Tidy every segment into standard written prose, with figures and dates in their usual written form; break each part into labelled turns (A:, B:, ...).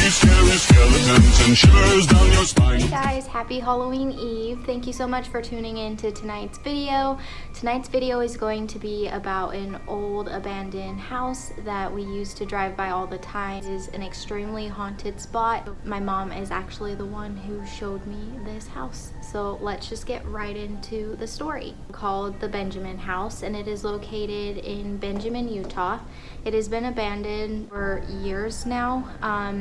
A: scary skeletons and shivers down your spine.
B: Hey guys, happy Halloween Eve. Thank you so much for tuning in to tonight's video. Tonight's video is going to be about an old abandoned house that we used to drive by all the time. It is an extremely haunted spot. My mom is actually the one who showed me this house. So let's just get right into the story. It's called the Benjamin House, and it is located in Benjamin, Utah. It has been abandoned for years now.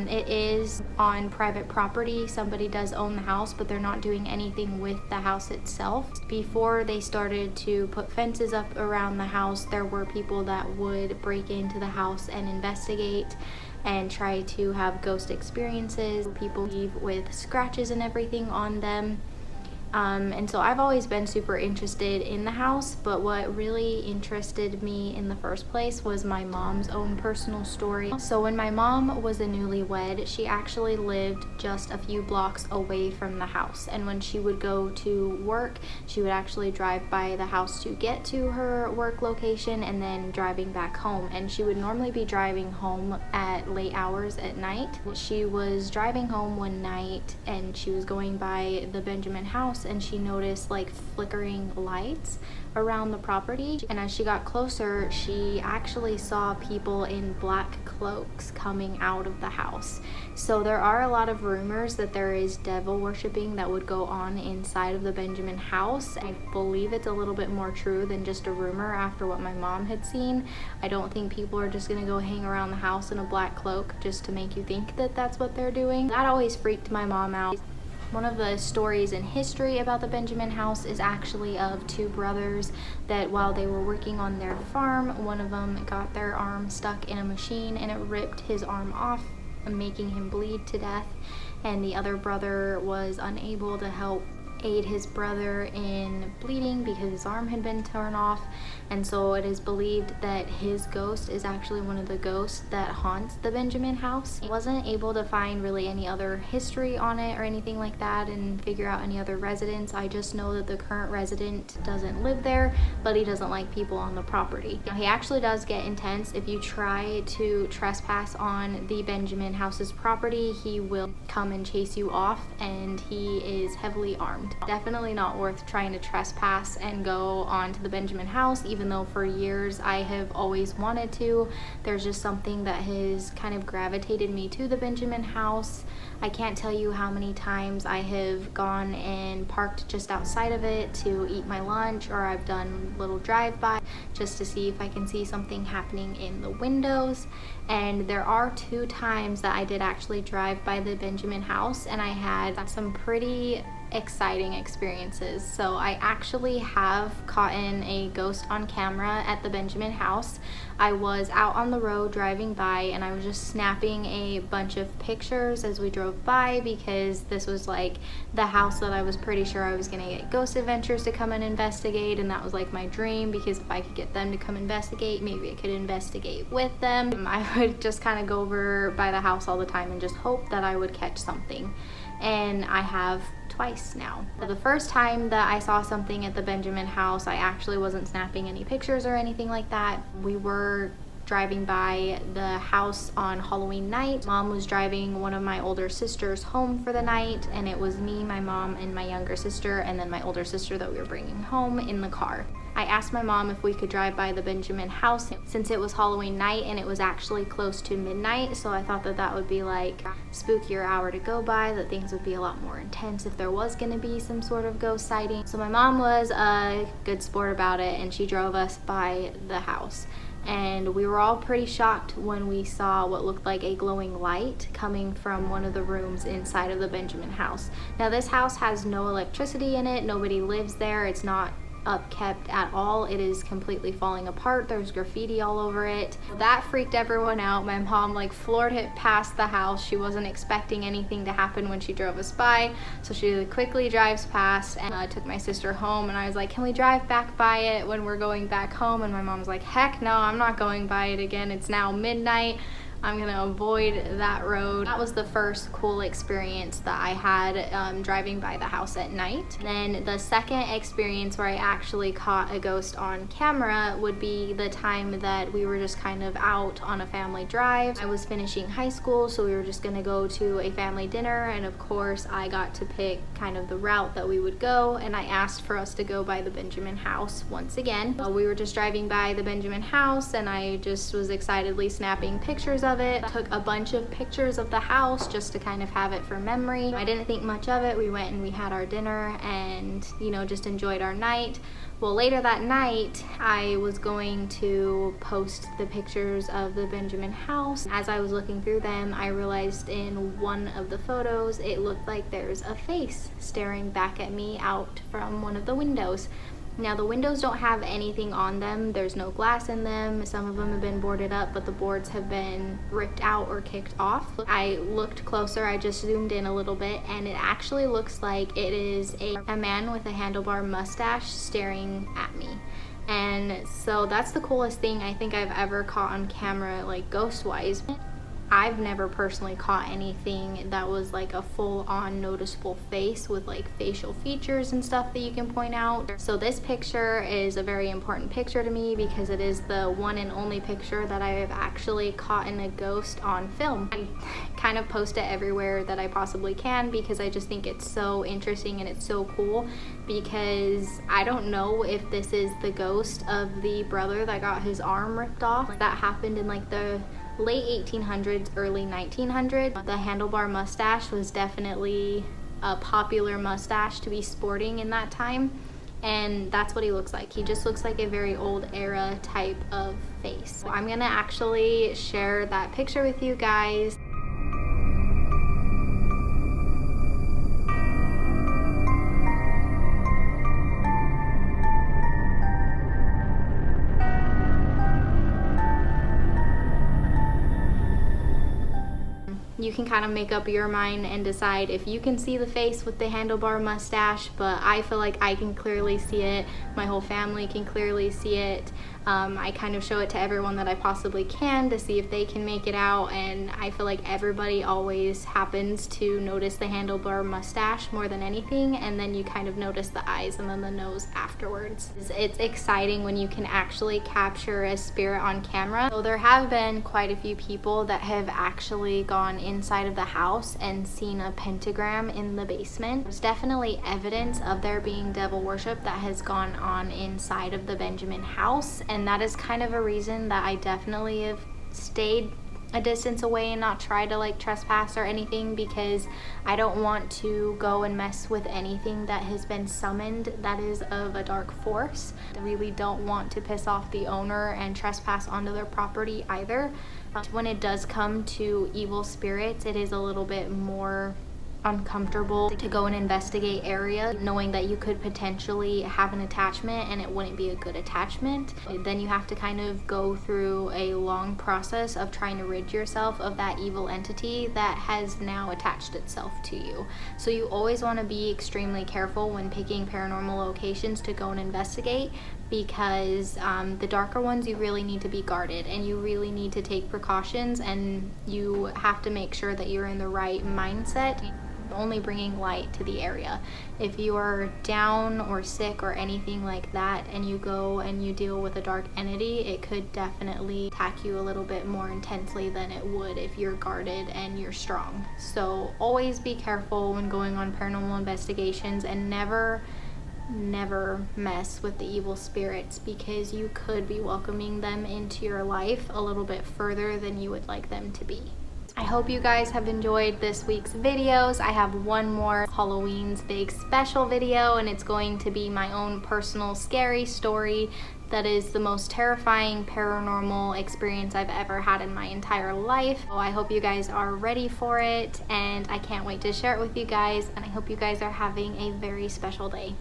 B: It is on private property. Somebody does own the house, but they're not doing anything with the house itself. Before they started to put fences up around the house, there were people that would break into the house and investigate and try to have ghost experiences. People leave with scratches and everything on them. And so I've always been super interested in the house, but what really interested me in the first place was my mom's own personal story. So when my mom was a newlywed, she actually lived just a few blocks away from the house, and when she would go to work, she would actually drive by the house to get to her work location and then driving back home. And she would normally be driving home at late hours at night. She was driving home one night and she was going by the Benjamin house, and she noticed like flickering lights around the property. And as she got closer, she actually saw people in black cloaks coming out of the house. So there are a lot of rumors that there is devil worshiping that would go on inside of the Benjamin house. I believe it's a little bit more true than just a rumor after what my mom had seen. I don't think people are just gonna go hang around the house in a black cloak just to make you think that that's what they're doing. That always freaked my mom out. One of the stories in history about the Benjamin house is actually of two brothers that while they were working on their farm, one of them got their arm stuck in a machine and it ripped his arm off, making him bleed to death. And the other brother was unable to help aid his brother in bleeding because his arm had been torn off, and so it is believed that his ghost is actually one of the ghosts that haunts the Benjamin house. I wasn't able to find really any other history on it or anything like that and figure out any other residents. I just know that the current resident doesn't live there, but he doesn't like people on the property. Now, he actually does get intense. If you try to trespass on the Benjamin house's property, he will come and chase you off, and he is heavily armed. Definitely not worth trying to trespass and go onto the Benjamin house, even though for years I have always wanted to. There's just something that has kind of gravitated me to the Benjamin house. I can't tell you how many times I have gone and parked just outside of it to eat my lunch, or I've done little drive-by just to see if I can see something happening in the windows. And there are two times that I did actually drive by the Benjamin house, and I had some pretty exciting experiences. So I actually have caught in a ghost on camera at the Benjamin house. I was out on the road driving by, and I was just snapping a bunch of pictures as we drove by, because this was like the house that I was pretty sure I was gonna get Ghost Adventures to come and investigate, and that was like my dream, because if I could get them to come investigate, maybe I could investigate with them. I would just kind of go over by the house all the time and just hope that I would catch something, and I have twice now. The first time that I saw something at the Benjamin house, I actually wasn't snapping any pictures or anything like that. We were driving by the house on Halloween night. Mom was driving one of my older sisters home for the night, and it was me, my mom, and my younger sister, and then my older sister that we were bringing home in the car. I asked my mom if we could drive by the Benjamin house since it was Halloween night and it was actually close to midnight, so I thought that that would be like a spookier hour to go by, that things would be a lot more intense if there was going to be some sort of ghost sighting. So my mom was a good sport about it, and she drove us by the house. And we were all pretty shocked when we saw what looked like a glowing light coming from one of the rooms inside of the Benjamin house. Now, this house has no electricity in it, nobody lives there, it's not upkept at all. It is completely falling apart. There's graffiti all over it. That freaked everyone out. My mom like floored it past the house. She wasn't expecting anything to happen when she drove us by, so she quickly drives past, and I took my sister home, and I was like, can we drive back by it when we're going back home? And my mom's like, heck no, I'm not going by it again. It's now midnight. I'm gonna avoid that road. That was the first cool experience that I had driving by the house at night. Then the second experience where I actually caught a ghost on camera would be the time that we were just kind of out on a family drive. I was finishing high school, so we were just gonna go to a family dinner, and of course I got to pick kind of the route that we would go, and I asked for us to go by the Benjamin house once again. We were just driving by the Benjamin house, and I just was excitedly snapping pictures of it. I took a bunch of pictures of the house just to kind of have it for memory. I didn't think much of it. We went and we had our dinner and, you know, just enjoyed our night. Well, later that night, I was going to post the pictures of the Benjamin house. As I was looking through them, I realized in one of the photos, it looked like there's a face staring back at me out from one of the windows. Now, the windows don't have anything on them. There's no glass in them. Some of them have been boarded up, but the boards have been ripped out or kicked off. I looked closer. I just zoomed in a little bit, and it actually looks like it is a man with a handlebar mustache staring at me. And so that's the coolest thing I think I've ever caught on camera, like ghost-wise. I've never personally caught anything that was like a full-on noticeable face with like facial features and stuff that you can point out. So this picture is a very important picture to me because it is the one and only picture that I have actually caught in a ghost on film. I kind of post it everywhere that I possibly can because I just think it's so interesting and it's so cool, because I don't know if this is the ghost of the brother that got his arm ripped off. That happened in like the late 1800s, early 1900s. The handlebar mustache was definitely a popular mustache to be sporting in that time, and that's what he looks like. He just looks like a very old era type of face. So I'm gonna actually share that picture with you guys. You can kind of make up your mind and decide if you can see the face with the handlebar mustache, but I feel like I can clearly see it. My whole family can clearly see it. I kind of show it to everyone that I possibly can to see if they can make it out, and I feel like everybody always happens to notice the handlebar mustache more than anything, and then you kind of notice the eyes and then the nose afterwards. It's exciting when you can actually capture a spirit on camera. So there have been quite a few people that have actually gone inside of the house and seen a pentagram in the basement. There's definitely evidence of there being devil worship that has gone on inside of the Benjamin house, and that is kind of a reason that I definitely have stayed a distance away and not try to like trespass or anything, because I don't want to go and mess with anything that has been summoned that is of a dark force. I really don't want to piss off the owner and trespass onto their property either. When it does come to evil spirits, it is a little bit more uncomfortable to go and investigate area, knowing that you could potentially have an attachment and it wouldn't be a good attachment. Then you have to kind of go through a long process of trying to rid yourself of that evil entity that has now attached itself to you. So you always want to be extremely careful when picking paranormal locations to go and investigate, because the darker ones, you really need to be guarded and you really need to take precautions, and you have to make sure that you're in the right mindset, only bringing light to the area. If you are down or sick or anything like that and you go and you deal with a dark entity, it could definitely attack you a little bit more intensely than it would if you're guarded and you're strong. So always be careful when going on paranormal investigations, and never mess with the evil spirits, because you could be welcoming them into your life a little bit further than you would like them to be. I hope you guys have enjoyed this week's videos. I have one more Halloween's Big Special video, and it's going to be my own personal scary story that is the most terrifying paranormal experience I've ever had in my entire life. So I hope you guys are ready for it, and I can't wait to share it with you guys, and I hope you guys are having a very special day.